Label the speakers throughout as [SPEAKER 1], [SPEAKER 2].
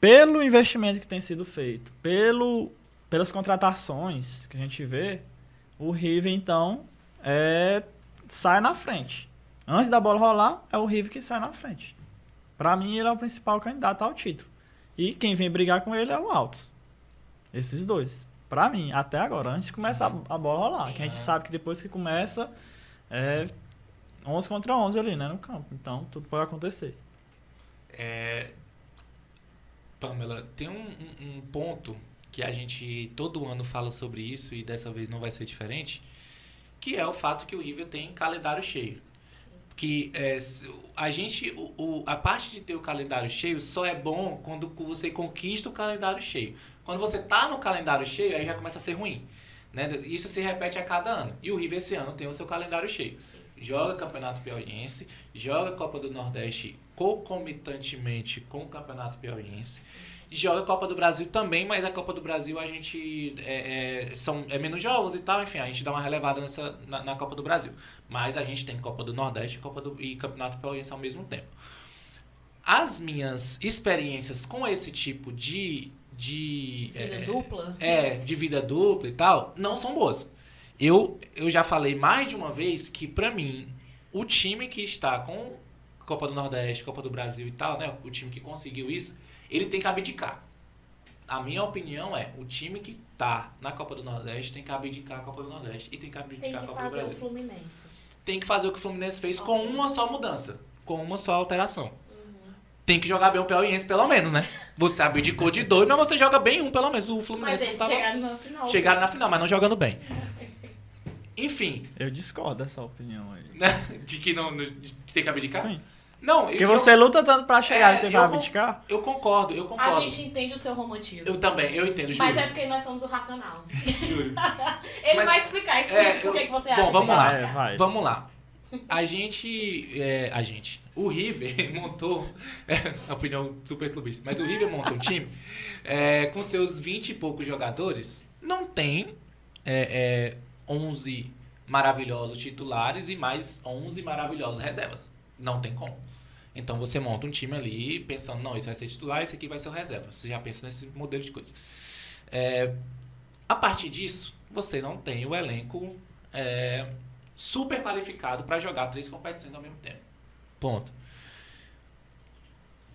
[SPEAKER 1] pelo investimento que tem sido feito, pelas contratações que a gente vê, o River, então, sai na frente. Antes da bola rolar, é o River que sai na frente. Para mim, ele é o principal candidato ao título. E quem vem brigar com ele é o Altos. Esses dois. Para mim, até agora, antes de começar a bola rolar. Sim, que a gente sabe que depois que começa, 11 contra 11 ali, né, no campo. Então, tudo pode acontecer.
[SPEAKER 2] Pamela, tem um ponto que a gente todo ano fala sobre isso e dessa vez não vai ser diferente, que é o fato que o River tem calendário cheio. Que a parte de ter o calendário cheio só é bom quando você conquista o calendário cheio. Quando você tá no calendário cheio, aí já começa a ser ruim. Né? Isso se repete a cada ano. E o River esse ano tem o seu calendário cheio. Joga Campeonato Piauiense, joga Copa do Nordeste concomitantemente com o Campeonato Piauiense, joga Copa do Brasil também, mas a Copa do Brasil a gente é menos jogos e tal, enfim, a gente dá uma relevada na Copa do Brasil. Mas a gente tem Copa do Nordeste e Campeonato Piauiense ao mesmo tempo. As minhas experiências com esse tipo de
[SPEAKER 3] vida dupla?
[SPEAKER 2] De vida dupla e tal, não são boas. Eu já falei mais de uma vez que, pra mim, o time que está com Copa do Nordeste, Copa do Brasil e tal, né, o time que conseguiu isso, ele tem que abdicar. A minha opinião é, o time que tá na Copa do Nordeste tem que abdicar a Copa do Nordeste e tem que abdicar a Copa do Brasil.
[SPEAKER 3] Tem que fazer o Fluminense.
[SPEAKER 2] Tem que fazer o que o Fluminense fez com uma só mudança, com uma só alteração. Tem que jogar bem o Piauiense, pelo menos, né? Você abdicou de 2, mas você joga bem um, pelo menos. O Fluminense
[SPEAKER 3] mas eles chegaram na final.
[SPEAKER 2] Chegaram na final, mas não jogando bem. Enfim.
[SPEAKER 1] Eu discordo dessa opinião aí.
[SPEAKER 2] De que não tem que abdicar?
[SPEAKER 1] Sim.
[SPEAKER 2] Não,
[SPEAKER 1] porque você luta tanto pra chegar e você vai abdicar?
[SPEAKER 2] Eu concordo.
[SPEAKER 3] A gente entende o seu romantismo.
[SPEAKER 2] Eu também, eu entendo, Júlio.
[SPEAKER 3] Mas é porque nós somos o racional. Ele vai explicar isso por que você acha.
[SPEAKER 2] Bom, vamos lá.
[SPEAKER 1] Vai.
[SPEAKER 2] Vamos lá. O River montou, opinião super clubista, mas o River montou um time com seus 20 e poucos jogadores, não tem 11 maravilhosos titulares e mais 11 maravilhosos reservas. Não tem como. Então você monta um time ali pensando, não, esse vai ser titular, esse aqui vai ser o reserva. Você já pensa nesse modelo de coisa. A partir disso, você não tem o elenco super qualificado para jogar 3 competições ao mesmo tempo. Ponto.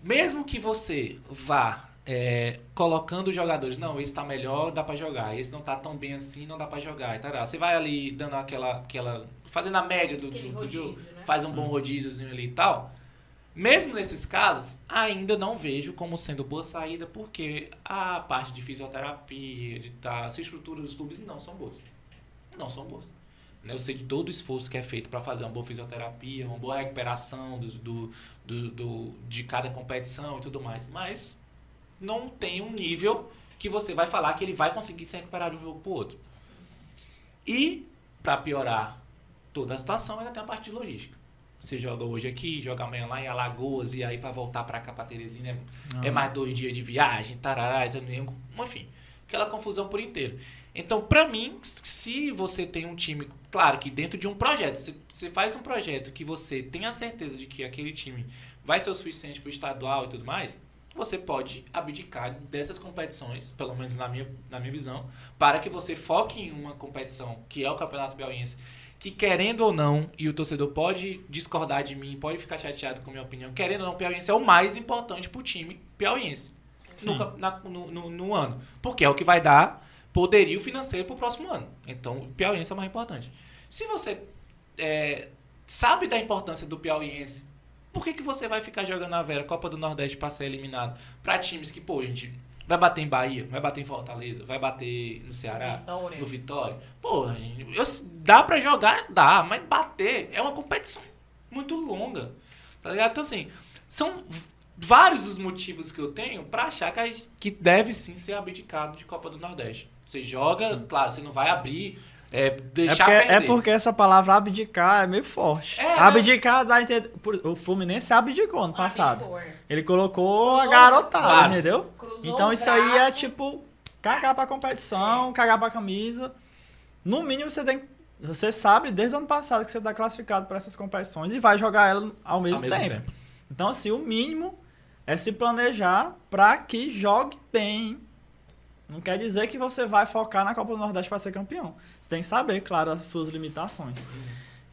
[SPEAKER 2] Mesmo que você vá colocando jogadores, não, esse tá melhor, dá para jogar, esse não tá tão bem assim, não dá para jogar, e tal. Você vai ali dando aquela fazendo a média do jogo, né? Faz um bom rodíziozinho ali e tal. Mesmo nesses casos, ainda não vejo como sendo boa saída, porque a parte de fisioterapia, as estruturas dos clubes não são boas. Não são boas. Eu sei de todo o esforço que é feito para fazer uma boa fisioterapia, uma boa recuperação de cada competição e tudo mais, mas não tem um nível que você vai falar que ele vai conseguir se recuperar de um jogo para o outro. E, para piorar toda a situação, ainda tem a parte de logística. Você joga hoje aqui, joga amanhã lá em Alagoas, e aí para voltar para cá, para Teresina, é mais 2 dias de viagem, tarará, enfim, aquela confusão por inteiro. Então, para mim, se você tem um time, claro que dentro de um projeto, você faz um projeto que você tem a certeza de que aquele time vai ser o suficiente para o estadual e tudo mais, você pode abdicar dessas competições, pelo menos na minha visão, para que você foque em uma competição, que é o Campeonato Piauiense, que querendo ou não, e o torcedor pode discordar de mim, pode ficar chateado com a minha opinião, querendo ou não, o Piauiense é o mais importante para o time piauiense no ano, porque é o que vai dar poderio financeiro para o próximo ano. Então, o Piauiense é o mais importante. Se você sabe da importância do Piauiense, por que você vai ficar jogando a Vera Copa do Nordeste para ser eliminado para times que, pô, gente, vai bater em Bahia, vai bater em Fortaleza, vai bater no Ceará, no Vitória? Pô, dá para jogar? Dá, mas bater é uma competição muito longa, tá ligado? Então, assim, são vários os motivos que eu tenho para achar que deve sim ser abdicado de Copa do Nordeste. Você joga, sim. Claro, você não vai abrir, deixar perder.
[SPEAKER 1] É porque essa palavra abdicar é meio forte. Abdicar dá a entender. O Fluminense abdicou ano passado. Ele colocou a garotada, entendeu? Então isso aí é tipo cagar pra competição, cagar pra camisa. No mínimo você sabe desde o ano passado que você tá classificado para essas competições e vai jogar ela ao mesmo tempo. Então assim, o mínimo é se planejar para que jogue bem. Não quer dizer que você vai focar na Copa do Nordeste para ser campeão. Você tem que saber, claro, as suas limitações.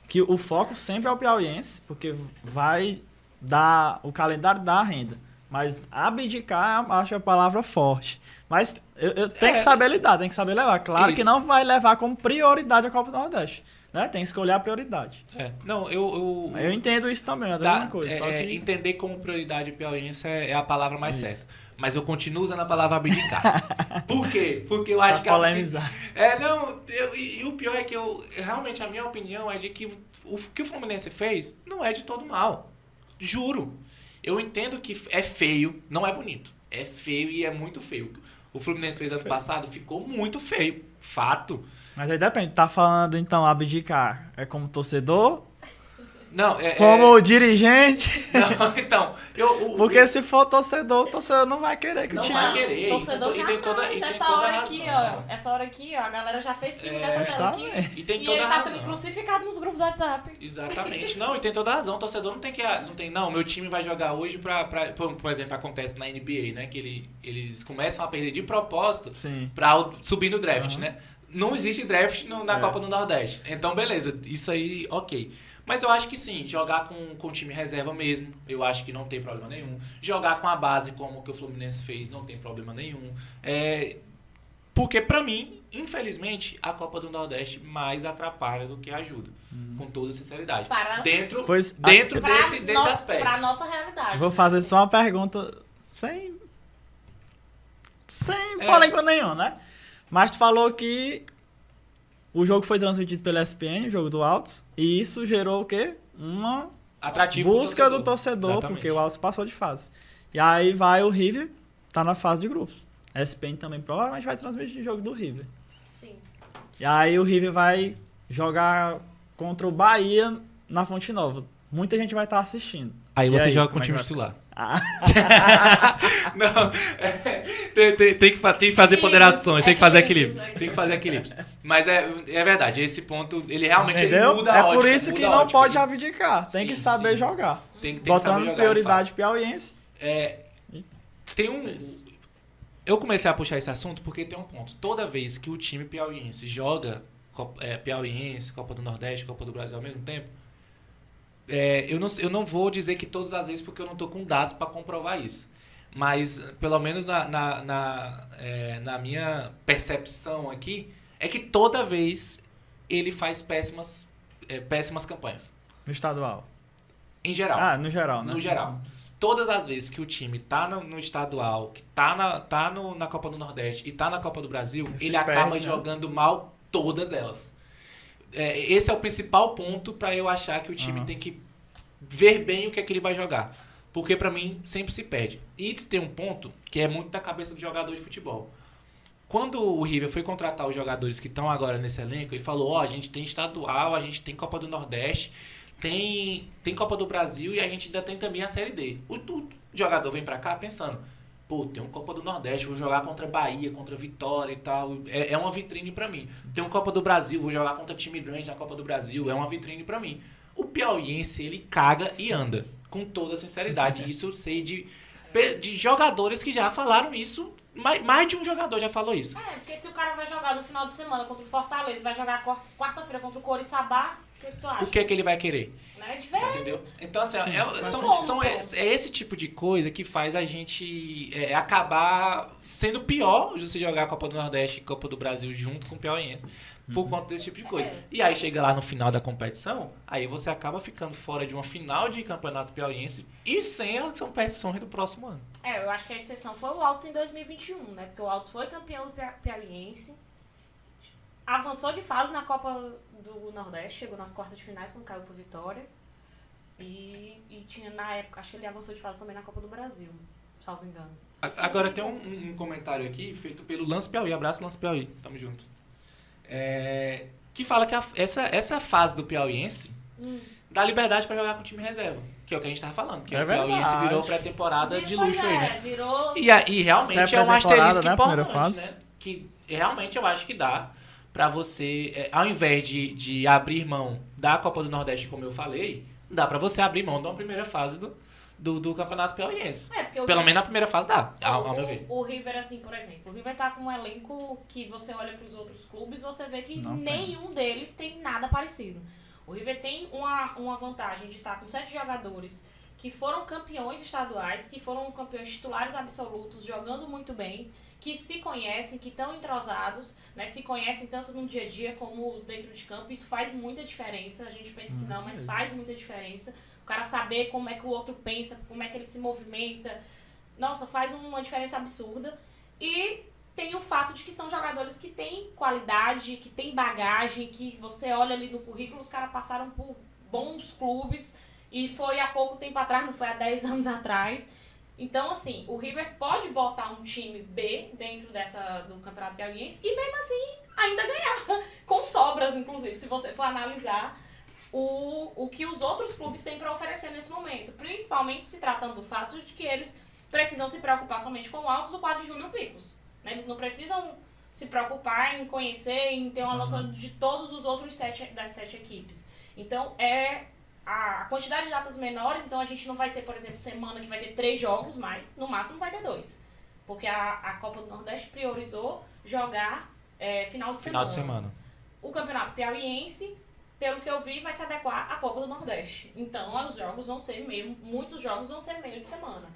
[SPEAKER 1] Que o foco sempre é o piauiense, porque vai dar o calendário da renda. Mas abdicar, acho a palavra forte. Mas eu tenho que saber lidar, tem que saber levar. Claro que não vai levar como prioridade a Copa do Nordeste. Né? Tem que escolher a prioridade.
[SPEAKER 2] Não, eu
[SPEAKER 1] entendo isso também, é a mesma coisa. Só que...
[SPEAKER 2] Entender como prioridade piauiense é a palavra mais certa. Mas eu continuo usando a palavra abdicar. Por quê? Porque eu acho que...
[SPEAKER 1] polemizar.
[SPEAKER 2] E o pior é que realmente a minha opinião é de que o que o Fluminense fez não é de todo mal. Juro. Eu entendo que é feio, não é bonito. É feio e é muito feio. O Fluminense fez ano passado, ficou muito feio. Fato.
[SPEAKER 1] Mas aí depende. Tá falando, então, abdicar é como torcedor?
[SPEAKER 2] Não,
[SPEAKER 1] como dirigente?
[SPEAKER 2] Não, então...
[SPEAKER 1] Porque se for torcedor, o torcedor não vai querer que o time...
[SPEAKER 2] Não vai querer.
[SPEAKER 3] Torcedor já tem toda essa hora aqui, ó, a galera já fez filme nessa tela aqui.
[SPEAKER 2] E tem
[SPEAKER 3] e
[SPEAKER 2] toda
[SPEAKER 3] ele
[SPEAKER 2] a
[SPEAKER 3] tá
[SPEAKER 2] razão.
[SPEAKER 3] sendo crucificado nos grupos do WhatsApp.
[SPEAKER 2] Exatamente. Não, e tem toda a razão. O torcedor não tem que... Não, meu time vai jogar hoje por exemplo, acontece na NBA, né? Que eles começam a perder de propósito pra subir no draft, né? Não existe draft na Copa do Nordeste. Então, beleza. Isso aí, ok. Mas eu acho que sim, jogar com o time reserva mesmo, eu acho que não tem problema nenhum. Jogar com a base, como o que o Fluminense fez, não tem problema nenhum. Porque, pra mim, infelizmente, a Copa do Nordeste mais atrapalha do que ajuda. Com toda sinceridade. Dentro desse aspecto.
[SPEAKER 3] Pra nossa realidade.
[SPEAKER 1] Vou fazer só uma pergunta sem polêmica nenhuma, né? Mas tu falou que o jogo foi transmitido pela ESPN, o jogo do Altos, e isso gerou o quê? Uma busca do torcedor, porque o Altos passou de fase. E aí vai o River, tá na fase de grupos. A ESPN também provavelmente vai transmitir o jogo do River.
[SPEAKER 3] Sim.
[SPEAKER 1] E aí o River vai jogar contra o Bahia na Fonte Nova. Muita gente vai estar assistindo.
[SPEAKER 2] Aí você joga com o time titular. Não, tem que fazer ponderações, tem que fazer equilíbrios. Mas é verdade, esse ponto, ele realmente muda a ótica.
[SPEAKER 1] É por isso que não pode abdicar, tem que saber jogar.
[SPEAKER 2] Tem que
[SPEAKER 1] botando
[SPEAKER 2] saber jogar,
[SPEAKER 1] prioridade piauiense.
[SPEAKER 2] Eu comecei a puxar esse assunto porque tem um ponto. Toda vez que o time piauiense joga piauiense, Copa do Nordeste, Copa do Brasil ao mesmo tempo, eu não vou dizer que todas as vezes, porque eu não estou com dados para comprovar isso. Mas, pelo menos na minha percepção aqui, é que toda vez ele faz péssimas campanhas.
[SPEAKER 1] No estadual?
[SPEAKER 2] Em geral.
[SPEAKER 1] No geral, né?
[SPEAKER 2] No geral. Todas as vezes que o time tá no estadual, que tá na Copa do Nordeste e tá na Copa do Brasil, ele acaba jogando mal todas elas. Esse é o principal ponto para eu achar que o time tem que ver bem o que é que ele vai jogar. Porque para mim sempre se perde. E tem um ponto que é muito da cabeça do jogador de futebol. Quando o River foi contratar os jogadores que estão agora nesse elenco, ele falou, a gente tem estadual, a gente tem Copa do Nordeste, tem Copa do Brasil e a gente ainda tem também a Série D. O jogador vem para cá pensando, tem um Copa do Nordeste, vou jogar contra Bahia, contra Vitória e tal. É uma vitrine pra mim. Tem um Copa do Brasil, vou jogar contra time grande na Copa do Brasil. É uma vitrine pra mim. O piauiense, ele caga e anda. Com toda sinceridade. Isso eu sei de jogadores que já falaram isso. Mais de um jogador já falou isso.
[SPEAKER 3] Porque se o cara vai jogar no final de semana contra o Fortaleza, vai jogar quarta-feira contra o Coriçaba, o que tu acha?
[SPEAKER 2] O que é que ele vai querer?
[SPEAKER 3] Não é diferente.
[SPEAKER 2] Entendeu? Então, assim, é esse tipo de coisa que faz a gente acabar sendo pior de você jogar a Copa do Nordeste e Copa do Brasil junto com o piauiense. Por conta desse tipo de coisa. E aí chega lá no final da competição, aí você acaba ficando fora de uma final de campeonato piauiense e sem as competições do próximo ano.
[SPEAKER 3] Eu acho que a exceção foi o Altos em 2021, né? Porque o Altos foi campeão do piauiense, avançou de fase na Copa do Nordeste, chegou nas quartas de finais quando caiu pro Vitória. E tinha, na época, acho que ele avançou de fase também na Copa do Brasil, salvo engano.
[SPEAKER 2] Agora tem um comentário aqui feito pelo Lance Piauí. Abraço, Lance Piauí. Tamo junto. Que fala que essa fase do piauiense dá liberdade pra jogar com o time reserva. Que é o que a gente tava falando. Que o piauiense virou pré-temporada de luxo aí, né? E realmente é um asterisco importante, né? Que realmente eu acho que dá pra você, ao invés de abrir mão da Copa do Nordeste, como eu falei, dá pra você abrir mão de uma primeira fase do Campeonato Piauiense.
[SPEAKER 3] Porque
[SPEAKER 2] Pelo menos na primeira fase dá, ao meu ver.
[SPEAKER 3] O River, assim, por exemplo, o River tá com um elenco que você olha pros outros clubes, você vê que
[SPEAKER 1] Não
[SPEAKER 3] nenhum deles tem nada parecido. O River tem uma vantagem de estar com 7 jogadores que foram campeões estaduais, que foram campeões titulares absolutos, jogando muito bem, que se conhecem, que estão entrosados, né, se conhecem tanto no dia a dia como dentro de campo. Isso faz muita diferença. A gente pensa que não, mas faz muita diferença. O cara saber como é que o outro pensa, como é que ele se movimenta, nossa, faz uma diferença absurda. E tem o fato de que são jogadores que têm qualidade, que têm bagagem, que você olha ali no currículo, os caras passaram por bons clubes, e foi há pouco tempo atrás, não foi há 10 anos atrás. Então, assim, o River pode botar um time B dentro do Campeonato Piauiense e mesmo assim ainda ganhar, com sobras, inclusive, se você for analisar o que os outros clubes têm para oferecer nesse momento. Principalmente se tratando do fato de que eles precisam se preocupar somente com o Altos, o Quadro de Júlio Picos. Né? Eles não precisam se preocupar em conhecer, em ter uma noção de todos os outros das 7 equipes. Então, a quantidade de datas menores, então a gente não vai ter, por exemplo, semana que vai ter 3 jogos, mas no máximo vai ter 2. Porque a Copa do Nordeste priorizou jogar final de semana. O Campeonato Piauiense, pelo que eu vi, vai se adequar à Copa do Nordeste. Então, os jogos vão ser muitos jogos vão ser meio de semana.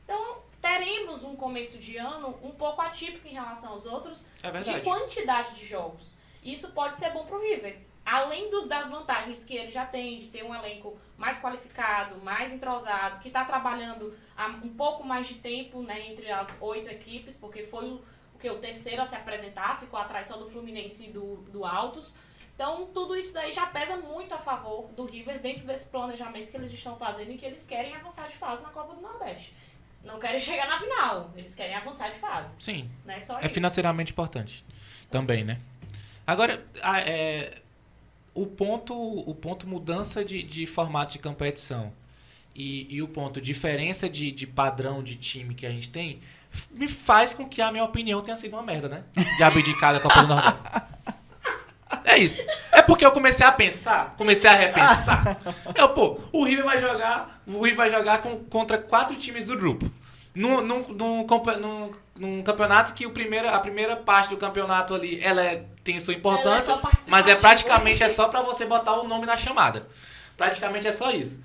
[SPEAKER 3] Então, teremos um começo de ano um pouco atípico em relação aos outros, de quantidade de jogos. Isso pode ser bom pro River. Além das vantagens que ele já tem, de ter um elenco mais qualificado, mais entrosado, que está trabalhando há um pouco mais de tempo, né, entre as 8 equipes, porque foi o terceiro a se apresentar, ficou atrás só do Fluminense e do Altos. Então, tudo isso daí já pesa muito a favor do River dentro desse planejamento que eles estão fazendo e que eles querem avançar de fase na Copa do Nordeste. Não querem chegar na final, eles querem avançar de fase.
[SPEAKER 2] Sim,
[SPEAKER 3] né? Só
[SPEAKER 2] é
[SPEAKER 3] isso.
[SPEAKER 2] financeiramente importante também, né? Agora, o ponto mudança de formato de competição e o ponto diferença de padrão de time que a gente tem me faz com que a minha opinião tenha sido uma merda, né? De abdicar da Copa do Nordeste. É isso. É porque eu comecei a repensar. O River vai jogar contra 4 times do grupo. Num campeonato que a primeira parte do campeonato ali, tem sua importância, mas praticamente só pra você botar o nome na chamada. Praticamente é só isso.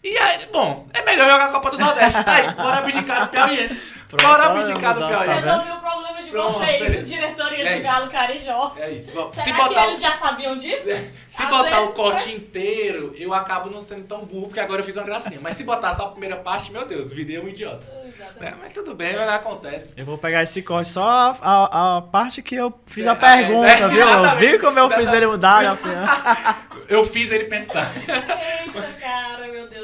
[SPEAKER 2] E aí, bom, é melhor jogar a Copa do Nordeste. Tá aí, bora abdicar do Piauiense. Bora abdicar do Piauiense.
[SPEAKER 3] Resolvi o problema de vocês, diretoria do Galo Carijó.
[SPEAKER 2] É isso.
[SPEAKER 3] Será que eles já sabiam disso?
[SPEAKER 2] Se botar o corte inteiro, eu acabo não sendo tão burro, porque agora eu fiz uma gracinha. Mas se botar só a primeira parte, meu Deus, virei um idiota.
[SPEAKER 3] Exatamente.
[SPEAKER 2] Mas tudo bem, acontece.
[SPEAKER 1] Eu vou pegar esse corte, só a parte que eu fiz a pergunta, viu? Eu vi como eu fiz ele mudar.
[SPEAKER 2] Eu fiz ele pensar.
[SPEAKER 3] Eita, cara, meu Deus.